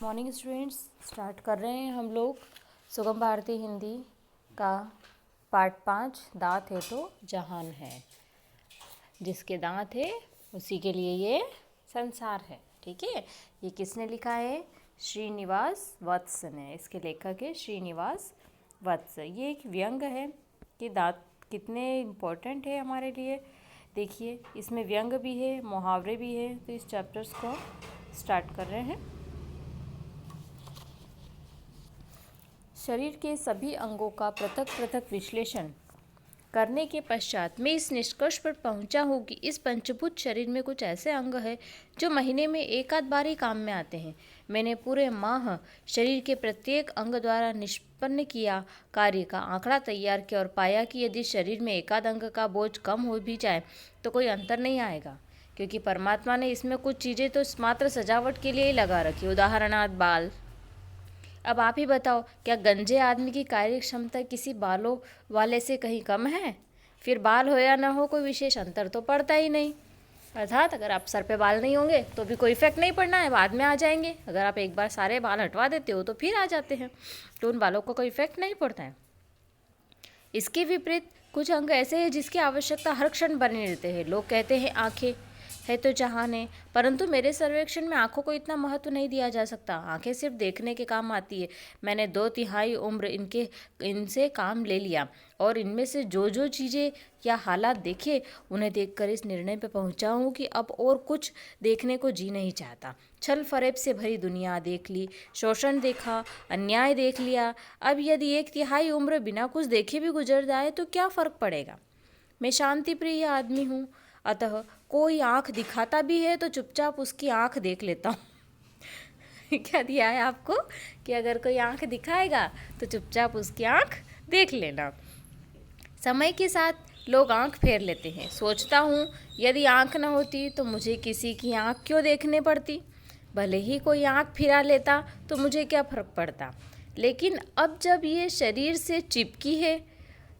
Morning students, start कर रहे हैं हम लोग सुगम भारती हिंदी का पार्ट 5। दांत है तो जहान है। जिसके दांत है उसी के लिए ये संसार है। ठीक है, ये किसने लिखा है? श्रीनिवास वत्स ने। इसके लेखक है श्रीनिवास वत्स। ये एक व्यंग है कि दांत कितने इम्पोर्टेंट है हमारे लिए। देखिए, इसमें व्यंग भी है, मुहावरे भी है। तो इस चैप्टर्स को स्टार्ट कर रहे हैं। शरीर के सभी अंगों का पृथक पृथक विश्लेषण करने के पश्चात मैं इस निष्कर्ष पर पहुंचा हूँ कि इस पंचभूत शरीर में कुछ ऐसे अंग हैं जो महीने में एक आध बार ही काम में आते हैं। मैंने पूरे माह शरीर के प्रत्येक अंग द्वारा निष्पन्न किया कार्य का आंकड़ा तैयार किया और पाया कि यदि शरीर में एकाध अंग का बोझ कम हो भी जाए तो कोई अंतर नहीं आएगा, क्योंकि परमात्मा ने इसमें कुछ चीज़ें तो मात्र सजावट के लिए ही लगा रखी। उदाहरणार्थ बाल। अब आप ही बताओ, क्या गंजे आदमी की कार्य क्षमता किसी बालों वाले से कहीं कम है? फिर बाल हो या ना हो, कोई विशेष अंतर तो पड़ता ही नहीं। अर्थात अगर आप सर पे बाल नहीं होंगे तो भी कोई इफेक्ट नहीं पड़ना है, बाद में आ जाएंगे। अगर आप एक बार सारे बाल हटवा देते हो तो फिर आ जाते हैं, तो उन बालों को कोई इफेक्ट नहीं पड़ता है। इसके विपरीत कुछ अंग ऐसे हैं जिसकी आवश्यकता हर क्षण बने रहते हैं। लोग कहते हैं आंखें है तो जहान है, परंतु मेरे सर्वेक्षण में आंखों को इतना महत्व नहीं दिया जा सकता। आंखें सिर्फ देखने के काम आती है। मैंने 2/3 उम्र इनसे काम ले लिया और इनमें से जो जो चीज़ें या हालात देखे उन्हें देखकर इस निर्णय पर पहुंचा हूँ कि अब और कुछ देखने को जी नहीं चाहता। छल फरेब से भरी दुनिया देख ली, शोषण देखा, अन्याय देख लिया। अब यदि 1/3 उम्र बिना कुछ देखे भी गुजर जाए तो क्या फ़र्क पड़ेगा? मैं शांति प्रिय आदमी हूँ, अतः कोई आँख दिखाता भी है तो चुपचाप उसकी आँख देख लेता हूँ। क्या दिया है आपको कि अगर कोई आँख दिखाएगा तो चुपचाप उसकी आँख देख लेना। समय के साथ लोग आँख फेर लेते हैं। सोचता हूँ, यदि आँख न होती तो मुझे किसी की आँख क्यों देखने पड़ती? भले ही कोई आँख फिरा लेता तो मुझे क्या फ़र्क पड़ता। लेकिन अब जब ये शरीर से चिपकी है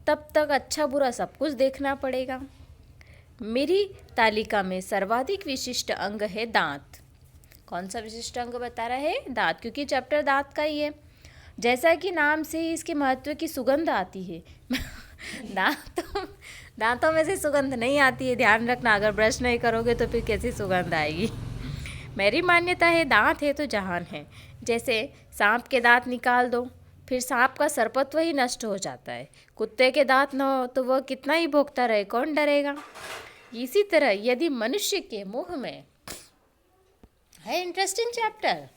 तब तक अच्छा बुरा सब कुछ देखना पड़ेगा। मेरी तालिका में सर्वाधिक विशिष्ट अंग है दांत। कौन सा विशिष्ट अंग बता रहा है? दांत, क्योंकि चैप्टर दांत का ही है। जैसा कि नाम से ही इसके महत्व की सुगंध आती है। दांतों में से सुगंध नहीं आती है, ध्यान रखना। अगर ब्रश नहीं करोगे तो फिर कैसी सुगंध आएगी। मेरी मान्यता है दांत है तो जहान है। जैसे सांप के दांत निकाल दो, फिर सांप का सर्पत्व ही नष्ट हो जाता है। कुत्ते के दांत न हो तो वह कितना ही भौंकता रहे, कौन डरेगा? इसी तरह यदि मनुष्य के मुंह में है, इंटरेस्टिंग चैप्टर,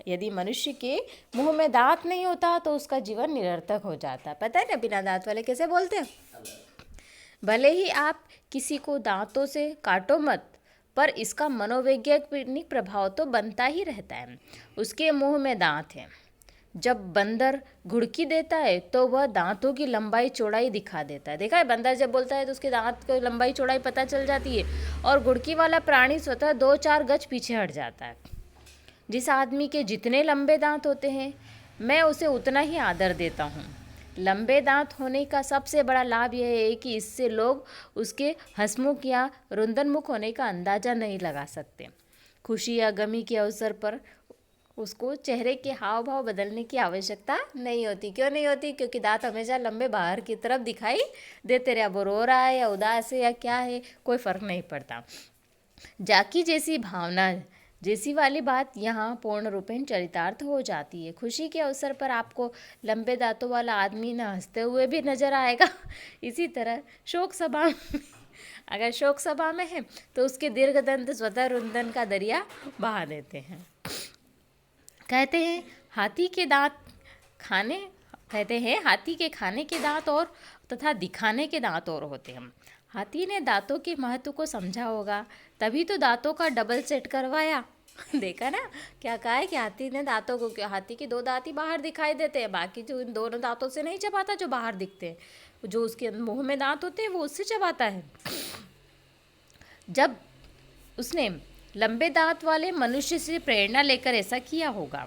यदि मनुष्य के मुंह में दांत नहीं होता तो उसका जीवन निरर्थक हो जाता। पता है ना, बिना दांत वाले कैसे बोलते हैं? भले ही आप किसी को दांतों से काटो मत, पर इसका मनोवैज्ञानिक प्रभाव तो बनता ही रहता है। उसके मुंह में दांत है। जब बंदर घुड़की देता है तो वह दांतों की लंबाई चौड़ाई दिखा देता है। देखा है, बंदर जब बोलता है तो उसके दांत की लंबाई चौड़ाई पता चल जाती है, और घुड़की वाला प्राणी स्वतः 2-4 गज पीछे हट जाता है। जिस आदमी के जितने लंबे दांत होते हैं मैं उसे उतना ही आदर देता हूँ। लंबे दांत होने का सबसे बड़ा लाभ यह है कि इससे लोग उसके हंसमुख या रुंदनमुख होने का अंदाज़ा नहीं लगा सकते। खुशी या गमी के अवसर पर उसको चेहरे के हाव भाव बदलने की आवश्यकता नहीं होती। क्यों नहीं होती? क्योंकि दांत हमेशा लंबे बाहर की तरफ दिखाई देते रहे। अब वो रो रहा है या उदास है या क्या है, कोई फ़र्क नहीं पड़ता। जाकी जैसी भावना जैसी वाली बात यहाँ पूर्ण रूपेण चरितार्थ हो जाती है। खुशी के अवसर पर आपको लंबे दांतों वाला आदमी न हंसते हुए भी नजर आएगा। इसी तरह शोक सभा अगर शोक सभा में है तो उसके दीर्घदंत स्वतः रुंदन का दरिया बहा देते हैं। कहते हैं हाथी के खाने के दांत और तथा दिखाने के दांत और होते हैं। हाथी ने दांतों के महत्व को समझा होगा, तभी तो दांतों का डबल सेट करवाया। देखा ना क्या कहा है कि हाथी ने दांतों को, क्या हाथी के 2 दांत ही बाहर दिखाई देते हैं, बाकी जो इन दोनों दांतों से नहीं चबाता जो बाहर दिखते हैं। जो उसके मुंह में दांत होते हैं वो उससे चबाता है। जब उसने लंबे दांत वाले मनुष्य से प्रेरणा लेकर ऐसा किया होगा।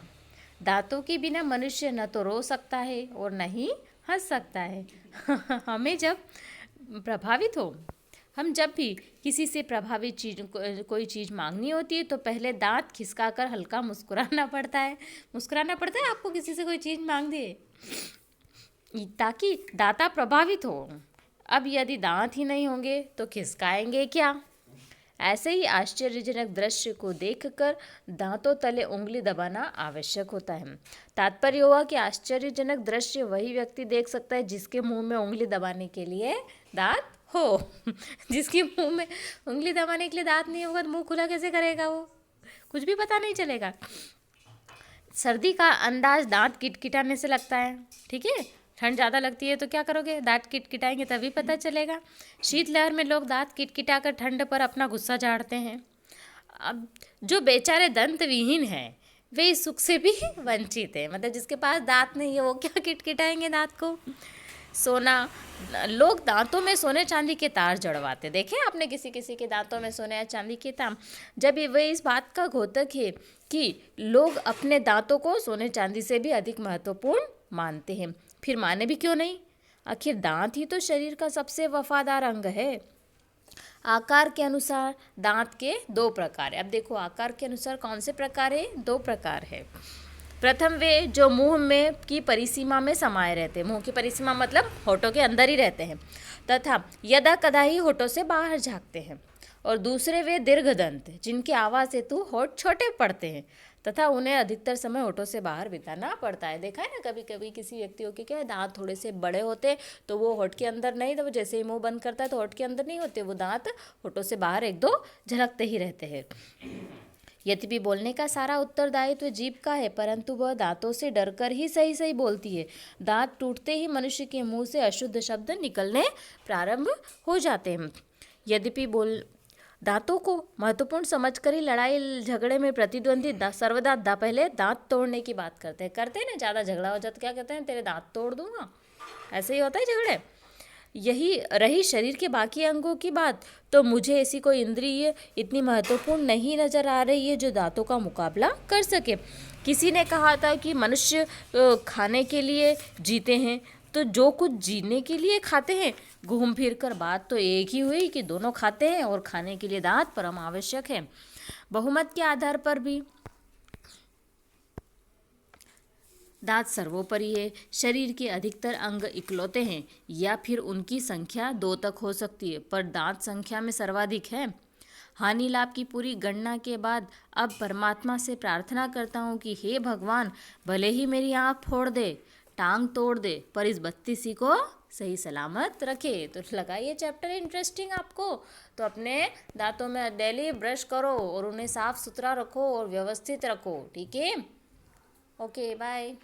दांतों के बिना मनुष्य न तो रो सकता है और न ही हंस सकता है। हमें जब प्रभावित हो हम जब भी किसी से प्रभावित चीज कोई चीज़ मांगनी होती है तो पहले दांत खिसकाकर हल्का मुस्कुराना पड़ता है। मुस्कुराना पड़ता है आपको किसी से कोई चीज़ मांग दे, ताकि दाता प्रभावित हो। अब यदि दांत ही नहीं होंगे तो खिसकाएंगे क्या? ऐसे ही आश्चर्यजनक दृश्य को देखकर दांतों तले उंगली दबाना आवश्यक होता है। तात्पर्य हुआ कि आश्चर्यजनक दृश्य वही व्यक्ति देख सकता है जिसके मुंह में उंगली दबाने के लिए दांत हो। जिसके मुंह में उंगली दबाने के लिए दांत नहीं होगा तो मुंह खुला कैसे करेगा वो? कुछ भी पता नहीं चलेगा। सर्दी का अंदाज दांत किटकिटाने से लगता है, ठीक है। ठंड ज़्यादा लगती है तो क्या करोगे? दांत किटकिटाएंगे तभी पता चलेगा। शीतलहर में लोग दांत किटकिटाकर ठंड पर अपना गुस्सा झाड़ते हैं। अब जो बेचारे दंत विहीन हैं वे इस सुख से भी वंचित हैं। मतलब जिसके पास दांत नहीं है वो क्या किटकिटाएंगे दांत को? सोना, लोग दांतों में सोने चांदी के तार जड़वाते देखे आपने किसी किसी के दांतों में सोने या चांदी के तार, जब वे इस बात का घोतक है कि लोग अपने दांतों को सोने चांदी से भी अधिक महत्वपूर्ण मानते हैं। फिर माने भी क्यों नहीं? आखिर दांत ही तो शरीर का सबसे वफादार अंग है। आकार के अनुसार दांत के दो प्रकार है। अब देखो आकार के अनुसार कौन से प्रकार है? दो प्रकार है। प्रथम वे जो मुंह में की परिसीमा में समाये रहते हैं, मुंह की परिसीमा मतलब होठों के अंदर ही रहते हैं, तथा यदा कदा ही होठों से बाहर झाँकते हैं। और दूसरे वे दीर्घदंत जिनकी आवाज़ हेतु होठ छोटे पड़ते हैं तथा उन्हें अधिकतर समय होठों से बाहर बिताना पड़ता है। देखा है ना कभी कभी किसी व्यक्तियों के क्या दांत थोड़े से बड़े होते हैं तो वो होठ के अंदर नहीं, तो वो जैसे ही मुंह बंद करता है तो होठ के अंदर नहीं होते, वो दांत होठों से बाहर एक दो झलकते ही रहते हैं। यद्यपि बोलने का सारा उत्तरदायित्व जीभ का है, परंतु वह दांतों से डरकर ही सही सही बोलती है। दांत टूटते ही मनुष्य के मुंह से अशुद्ध शब्द निकलने प्रारंभ हो जाते हैं। यद्यपि दांतों को महत्वपूर्ण समझकर ही लड़ाई झगड़े में प्रतिद्वंदी सर्वदा पहले दांत तोड़ने की बात करते हैं ना। ज़्यादा झगड़ा हो जाता तो क्या कहते हैं? तेरे दांत तोड़ दूंगा। ऐसे ही होता है झगड़े। यही रही शरीर के बाकी अंगों की बात, तो मुझे ऐसी कोई इंद्रिय इतनी महत्वपूर्ण नहीं नजर आ रही है जो दांतों का मुकाबला कर सके। किसी ने कहा था कि मनुष्य खाने के लिए जीते हैं, तो जो कुछ जीने के लिए खाते हैं, घूम फिर कर बात तो एक ही हुई कि दोनों खाते हैं और खाने के लिए दांत परम आवश्यक है। बहुमत के आधार पर भी दांत सर्वोपरि है। शरीर के अधिकतर अंग इकलौते हैं या फिर उनकी संख्या 2 तक हो सकती है, पर दांत संख्या में सर्वाधिक है। हानि लाभ की पूरी गणना के बाद अब परमात्मा से प्रार्थना करता हूँ कि हे भगवान, भले ही मेरी आँख फोड़ दे, टांग तोड़ दे, पर इस 32 को सही सलामत रखे। तो लगा ये चैप्टर इंटरेस्टिंग आपको? तो अपने दांतों में डेली ब्रश करो और उन्हें साफ सुथरा रखो और व्यवस्थित रखो, ठीक है? Okay, bye.